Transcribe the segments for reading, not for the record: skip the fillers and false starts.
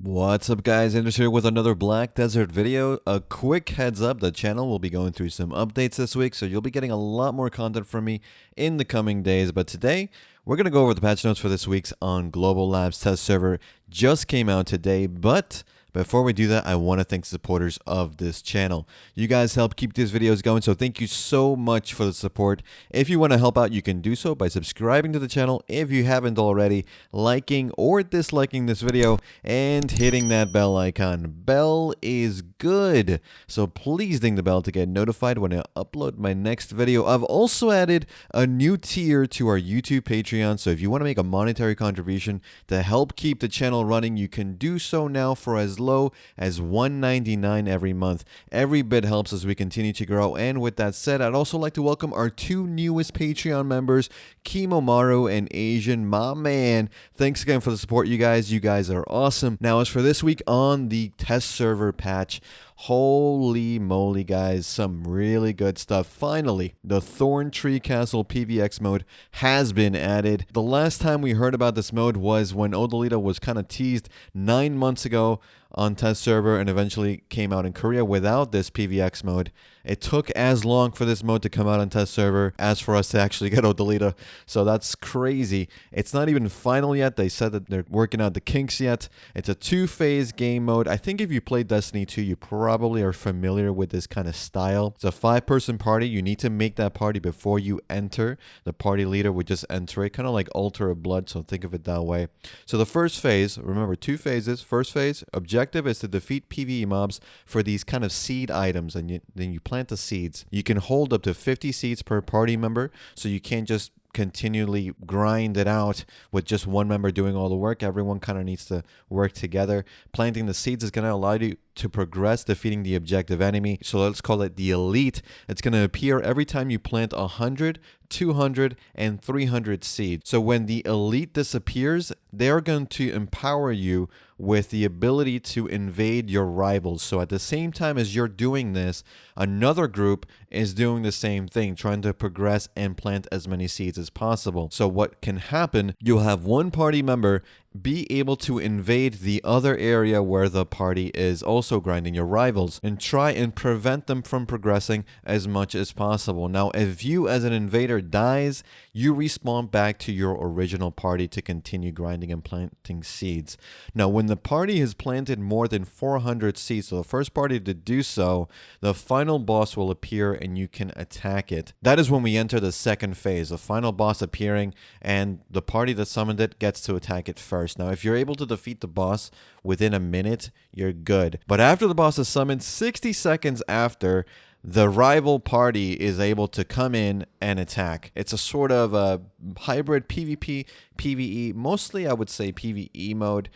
What's up guys, Anders here with another Black Desert video. A quick heads up, the channel will be going through some updates this week, so you'll be getting a lot more content from me in the coming days. But today, we're going to go over the patch notes for this week's on Global Labs test server. Just came out today, but before we do that, I want to thank the supporters of this channel. You guys help keep these videos going, so thank you so much for the support. If you want to help out, you can do so by subscribing to the channel if you haven't already, liking or disliking this video, and hitting that bell icon. Bell is good, so please ding the bell to get notified when I upload my next video. I've also added a new tier to our YouTube Patreon, so if you want to make a monetary contribution to help keep the channel running, you can do so now for as low as $1.99 every month. Every bit helps as we continue to grow. And with that said, I'd also like to welcome our two newest Patreon members, Kimomaru and Asian, my man. Thanks again for the support, you guys. You guys are awesome. Now, as for this week on the test server patch, holy moly, guys, some really good stuff. Finally, the Thorn Tree Castle PVX mode has been added. The last time we heard about this mode was when Odolita was kind of teased 9 months ago on test server and eventually came out in Korea without this PVX mode. It took as long for this mode to come out on test server as for us to actually get Odolita, so that's crazy. It's not even final yet. They said that they're working out the kinks yet. It's a two-phase game mode. I think if you played Destiny 2, you probably are familiar with this kind of style. It's a 5-person party. You need to make that party before you enter. The party leader would just enter it, kind of like Altar of Blood, so think of it that way. So the first phase, remember, 2 phases. First phase, objective is to defeat PvE mobs for these kind of seed items, and then you plant the seeds. You can hold up to 50 seeds per party member, so you can't just continually grind it out with just one member doing all the work. Everyone kind of needs to work together. Planting the seeds is going to allow you to progress defeating the objective enemy. So let's call it the elite. It's going to appear every time you plant 100, 200, and 300 seeds. So when the elite disappears, they're going to empower you with the ability to invade your rivals. So at the same time as you're doing this, another group is doing the same thing, trying to progress and plant as many seeds as possible. So what can happen, you'll have one party member be able to invade the other area where the party is also grinding, your rivals, and try and prevent them from progressing as much as possible. Now, if you as an invader dies, you respawn back to your original party to continue grinding and planting seeds. Now, when the party has planted more than 400 seeds, so the first party to do so, the final boss will appear and you can attack it. That is when we enter the second phase, the final boss appearing, and the party that summoned it gets to attack it first. Now, if you're able to defeat the boss within a minute, you're good. But after the boss is summoned, 60 seconds after, the rival party is able to come in and attack. It's a sort of a hybrid PvP, PvE, mostly I would say PvE mode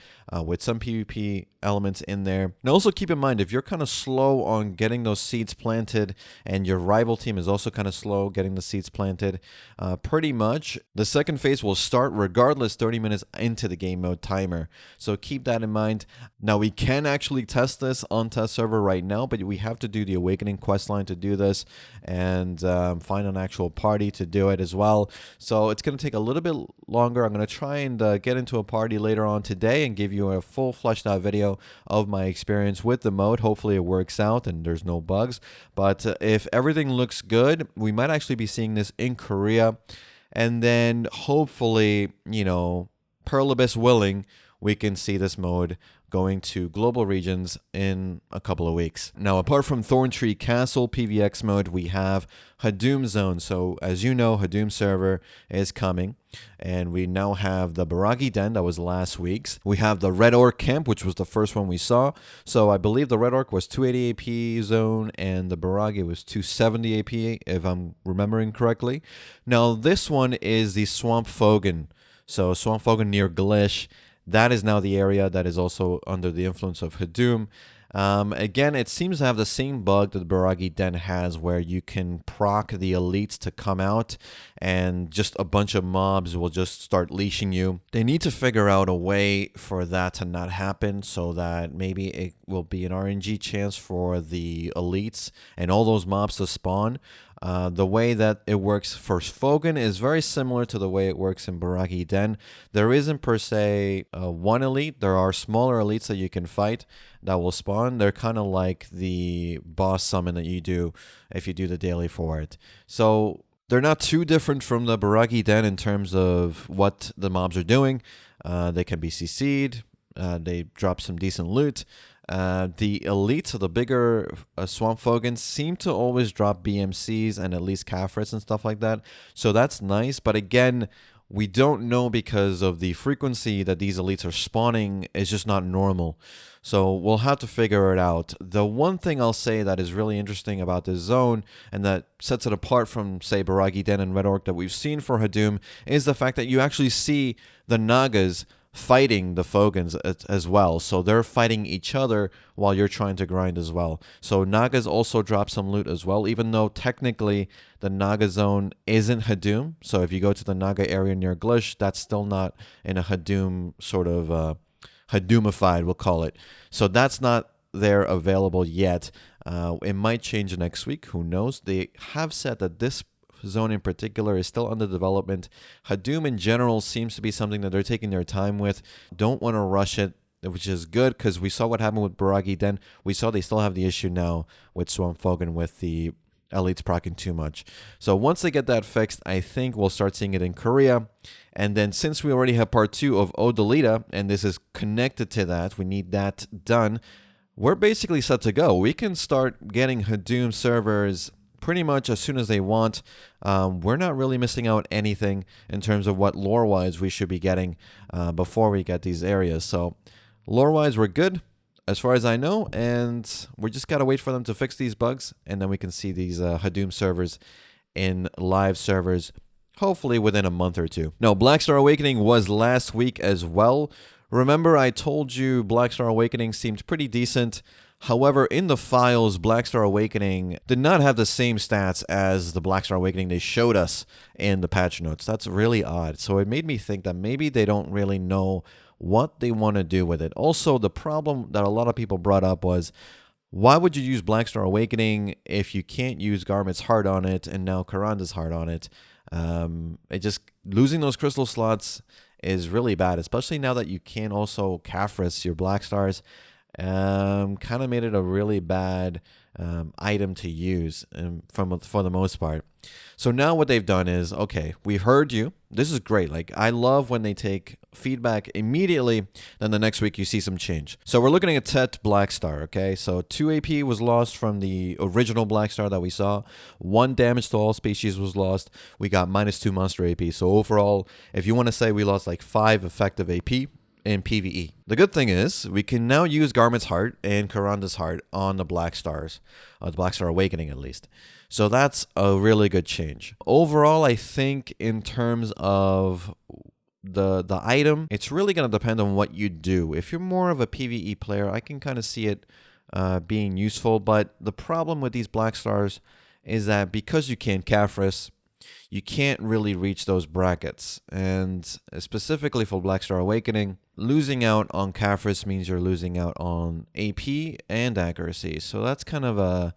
with some PvP elements in there. And also keep in mind, if you're kind of slow on getting those seeds planted and your rival team is also kind of slow getting the seeds planted, pretty much the second phase will start regardless 30 minutes into the game mode timer. So keep that in mind. Now, we can actually test this on test server right now, but we have to do the Awakening questline to do this and find an actual party to do it as well. So it's going to take a little bit longer. I'm going to try and get into a party later on today and give you a full fleshed out video of my experience with the mode. Hopefully it works out and there's no bugs. But if everything looks good, we might actually be seeing this in Korea. And then hopefully, you know, Pearl Abyss willing, we can see this mode going to global regions in a couple of weeks. Now, apart from Thorn Tree Castle PVX mode, we have Hadum Zone. So, as you know, Hadum server is coming, and we now have the Baragi Den, that was last week's. We have the Red Orc Camp, which was the first one we saw. So, I believe the Red Orc was 280 AP zone, and the Baragi was 270 AP, if I'm remembering correctly. Now, this one is the Swamp Fogan. So, Swamp Fogan near Glish. That is now the area that is also under the influence of Hadum. Again, it seems to have the same bug that the Baragi Den has, where you can proc the elites to come out and just a bunch of mobs will just start leashing you. They need to figure out a way for that to not happen, so that maybe it will be an RNG chance for the elites and all those mobs to spawn. The way that it works for Fogan is very similar to the way it works in Baraki Den. There isn't per se one elite. There are smaller elites that you can fight that will spawn. They're kind of like the boss summon that you do if you do the daily for it. So they're not too different from the Baraki Den in terms of what the mobs are doing. They can be CC'd. They drop some decent loot. The elites, so the bigger Swamp Fogans, seem to always drop BMCs and at least Kafrits and stuff like that. So that's nice. But again, we don't know because of the frequency that these elites are spawning is just not normal. So we'll have to figure it out. The one thing I'll say that is really interesting about this zone and that sets it apart from, say, Baraki Den and Red Orc that we've seen for Hadum is the fact that you actually see the Nagas fighting the Fogans as well. So they're fighting each other while you're trying to grind as well. So Nagas also drop some loot as well, even though technically the Naga zone isn't Hadum. So if you go to the Naga area near Glish, that's still not in a Hadum sort of Hadumified, we'll call it. So that's not there available yet. It might change next week. Who knows? They have said that this zone in particular is still under development. Hadum in general seems to be something that they're taking their time with. Don't want to rush it, which is good because we saw what happened with Baraki Den. We saw they still have the issue now with Swamp Fogan with the elites proccing too much. So once they get that fixed, I think we'll start seeing it in Korea. And then since we already have part 2 of Odalita, and this is connected to that, we need that done, we're basically set to go. We can start getting Hadum servers pretty much as soon as they want. We're not really missing out anything in terms of what lore-wise we should be getting before we get these areas. So lore-wise, we're good as far as I know, and we just got to wait for them to fix these bugs, and then we can see these Hadum servers in live servers, hopefully within a month or two. No, Blackstar Awakening was last week as well. Remember, I told you Blackstar Awakening seemed pretty decent. However, in the files, Blackstar Awakening did not have the same stats as the Blackstar Awakening they showed us in the patch notes. That's really odd. So it made me think that maybe they don't really know what they want to do with it. Also, the problem that a lot of people brought up was, why would you use Blackstar Awakening if you can't use Garmet's Heart on it and now Karanda's Heart on it? Losing those crystal slots is really bad, especially now that you can also Kafris your Blackstars. Kind of made it a really bad item to use for the most part. So now what they've done is, okay, we've heard you. This is great. Like, I love when they take feedback immediately, then the next week you see some change. So we're looking at Tet Blackstar, okay? So 2 AP was lost from the original Blackstar that we saw. 1 damage to all species was lost. We got -2 monster AP. So overall, if you want to say we lost like 5 effective AP in PvE. The good thing is we can now use Garmet's Heart and Karanda's Heart on the Blackstars, the Blackstar Awakening at least. So that's a really good change. Overall, I think in terms of the item, it's really going to depend on what you do. If you're more of a PvE player, I can kind of see it being useful. But the problem with these Blackstars is that because you can't Kafris, you can't really reach those brackets. And specifically for Blackstar Awakening, losing out on Kafris means you're losing out on AP and accuracy. So that's kind of a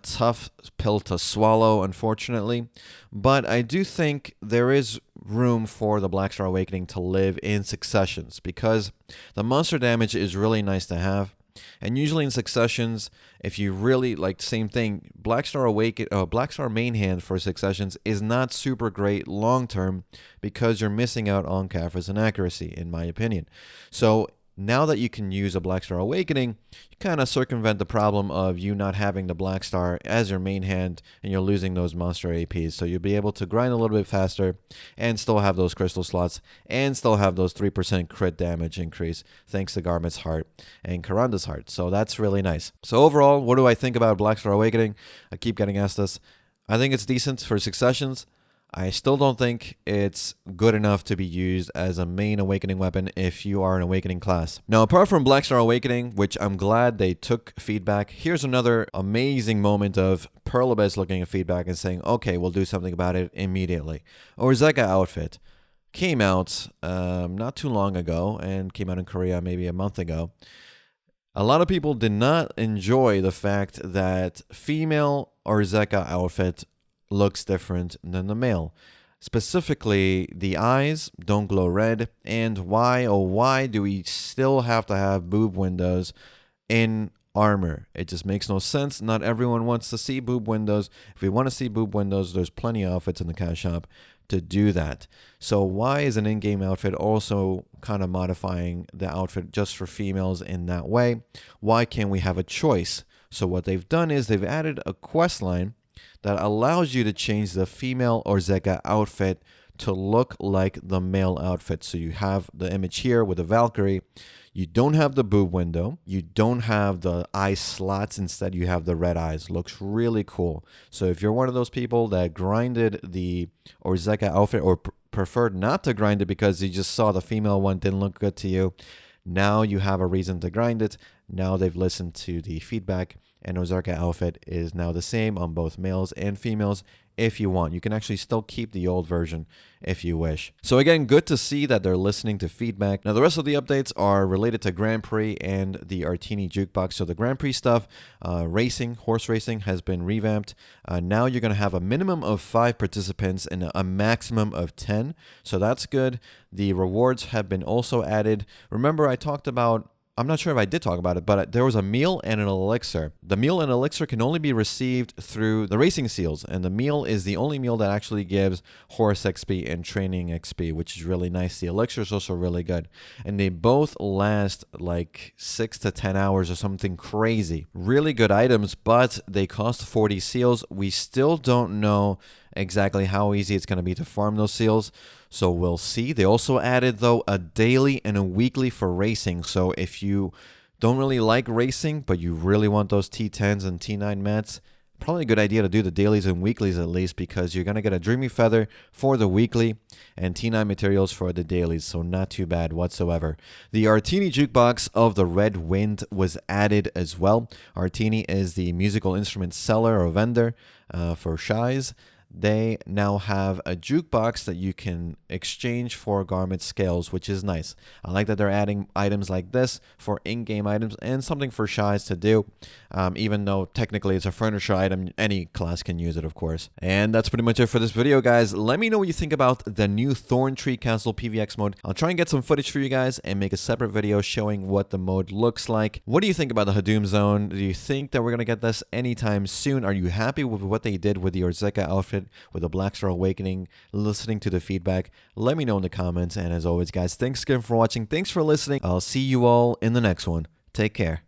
tough pill to swallow, unfortunately. But I do think there is room for the Blackstar Awakening to live in successions, because the monster damage is really nice to have. And usually in successions, if you really like, same thing, Blackstar main hand for successions is not super great long term because you're missing out on Kafris and accuracy, in my opinion. So now that you can use a Blackstar Awakening, you kind of circumvent the problem of you not having the Blackstar as your main hand and you're losing those monster APs. So you'll be able to grind a little bit faster and still have those crystal slots and still have those 3% crit damage increase thanks to Garmet's Heart and Karanda's Heart. So that's really nice. So overall, what do I think about Blackstar Awakening? I keep getting asked this. I think it's decent for successions. I still don't think it's good enough to be used as a main awakening weapon if you are an awakening class. Now, apart from Blackstar Awakening, which I'm glad they took feedback, here's another amazing moment of Perlabez looking at feedback and saying, okay, we'll do something about it immediately. Orzeca outfit came out not too long ago and came out in Korea maybe a month ago. A lot of people did not enjoy the fact that female Orzeca outfit looks different than the male. Specifically, the eyes don't glow red, and why do we still have to have boob windows in armor? It just makes no sense. Not everyone wants to see boob windows. If we want to see boob windows, there's plenty of outfits in the cash shop to do that. So why is an in-game outfit also kind of modifying the outfit just for females in that way? Why can't we have a choice? So what they've done is they've added a quest line that allows you to change the female Orzeca outfit to look like the male outfit. So you have the image here with the Valkyrie. You don't have the boob window. You don't have the eye slots. Instead, you have the red eyes. Looks really cool. So if you're one of those people that grinded the Orzeca outfit or preferred not to grind it because you just saw the female one didn't look good to you, now you have a reason to grind it. Now they've listened to the feedback, and Orzeca outfit is now the same on both males and females if you want. You can actually still keep the old version if you wish. So again, good to see that they're listening to feedback. Now the rest of the updates are related to Grand Prix and the Artini Jukebox. So the Grand Prix stuff, racing, horse racing has been revamped. Now you're going to have a minimum of 5 participants and a maximum of 10. So that's good. The rewards have been also added. Remember, I talked about, I'm not sure if I did talk about it, but there was a meal and an elixir. The meal and elixir can only be received through the racing seals, and the meal is the only meal that actually gives horse XP and training XP, which is really nice. The elixir is also really good, and they both last like 6 to 10 hours or something crazy. Really good items, but they cost 40 seals. We still don't know exactly how easy it's going to be to farm those seals, so we'll see. They also added, though, a daily and a weekly for racing. So if you don't really like racing, but you really want those T10s and T9 mats, probably a good idea to do the dailies and weeklies at least, because you're going to get a Dreamy Feather for the weekly and T9 materials for the dailies, so not too bad whatsoever. The Artini Jukebox of the Red Wind was added as well. Artini is the musical instrument seller or vendor for Shies. They now have a jukebox that you can exchange for garment scales, which is nice. I like that they're adding items like this for in-game items and something for Shies to do, even though technically it's a furniture item. Any class can use it, of course. And that's pretty much it for this video, guys. Let me know what you think about the new Thorn Tree Castle PVX mode. I'll try and get some footage for you guys and make a separate video showing what the mode looks like. What do you think about the Hadum zone? Do you think that we're going to get this anytime soon? Are you happy with what they did with the Orzeca outfit, with the Blackstar Awakening, listening to the feedback? Let me know in the comments. And as always, guys, thanks again for watching. Thanks for listening. I'll see you all in the next one. Take care.